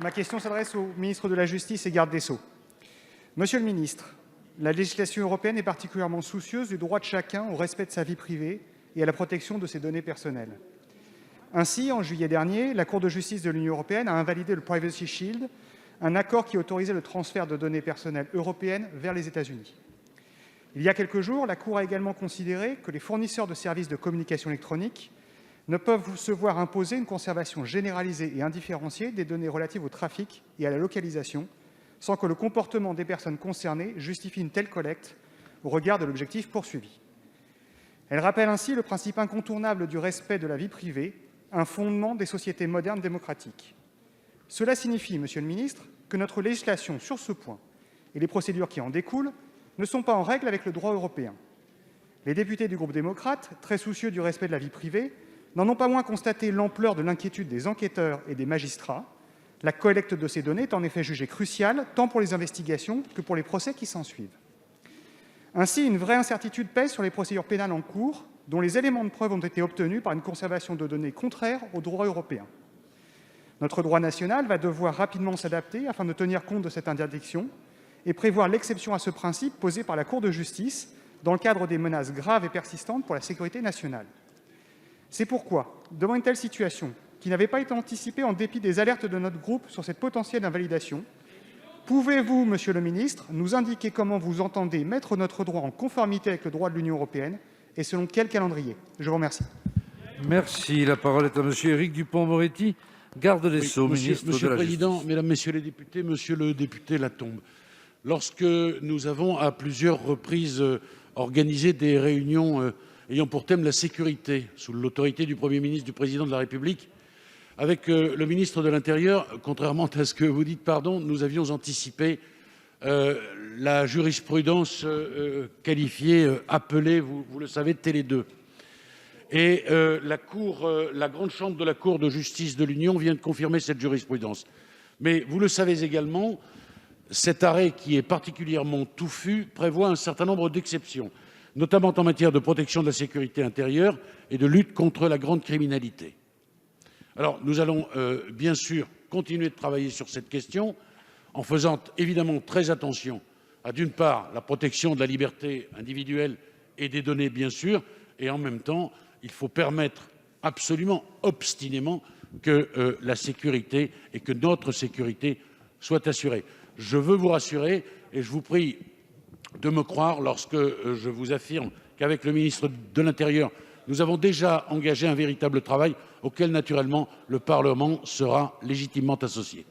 Ma question s'adresse au ministre de la Justice et garde des Sceaux. Monsieur le ministre, la législation européenne est particulièrement soucieuse du droit de chacun au respect de sa vie privée et à la protection de ses données personnelles. Ainsi, en juillet dernier, la Cour de justice de l'Union européenne a invalidé le Privacy Shield, un accord qui autorisait le transfert de données personnelles européennes vers les États-Unis. Il y a quelques jours, la Cour a également considéré que les fournisseurs de services de communication électronique ne peuvent se voir imposer une conservation généralisée et indifférenciée des données relatives au trafic et à la localisation, sans que le comportement des personnes concernées justifie une telle collecte au regard de l'objectif poursuivi. Elle rappelle ainsi le principe incontournable du respect de la vie privée, un fondement des sociétés modernes démocratiques. Cela signifie, monsieur le ministre, que notre législation sur ce point et les procédures qui en découlent ne sont pas en règle avec le droit européen. Les députés du groupe démocrate, très soucieux du respect de la vie privée, n'en ont pas moins constaté l'ampleur de l'inquiétude des enquêteurs et des magistrats. La collecte de ces données est en effet jugée cruciale, tant pour les investigations que pour les procès qui s'ensuivent. Ainsi, une vraie incertitude pèse sur les procédures pénales en cours, dont les éléments de preuve ont été obtenus par une conservation de données contraire au droit européen. Notre droit national va devoir rapidement s'adapter afin de tenir compte de cette interdiction et prévoir l'exception à ce principe posé par la Cour de justice dans le cadre des menaces graves et persistantes pour la sécurité nationale. C'est pourquoi, devant une telle situation, qui n'avait pas été anticipée en dépit des alertes de notre groupe sur cette potentielle invalidation, pouvez-vous, monsieur le ministre, nous indiquer comment vous entendez mettre notre droit en conformité avec le droit de l'Union européenne et selon quel calendrier? Je vous remercie. Merci. La parole est à monsieur Éric Dupond-Moretti, garde des Sceaux, ministre de la Justice. Monsieur le Président, Mesdames, Messieurs les députés, Monsieur le député Latombe, lorsque nous avons à plusieurs reprises organisé des réunions ayant pour thème la sécurité, sous l'autorité du Premier ministre, du Président de la République, avec le ministre de l'Intérieur, contrairement à ce que vous dites, nous avions anticipé la jurisprudence qualifiée, appelée, vous le savez, Télé 2. Et la grande chambre de la Cour de justice de l'Union vient de confirmer cette jurisprudence. Mais vous le savez également, cet arrêt, qui est particulièrement touffu, prévoit un certain nombre d'exceptions, notamment en matière de protection de la sécurité intérieure et de lutte contre la grande criminalité. Alors, nous allons bien sûr continuer de travailler sur cette question en faisant évidemment très attention à, d'une part, la protection de la liberté individuelle et des données, bien sûr, et en même temps, il faut permettre absolument, obstinément, que la sécurité et que notre sécurité soient assurées. Je veux vous rassurer et je vous prie de me croire lorsque je vous affirme qu'avec le ministre de l'Intérieur, nous avons déjà engagé un véritable travail auquel, naturellement, le Parlement sera légitimement associé.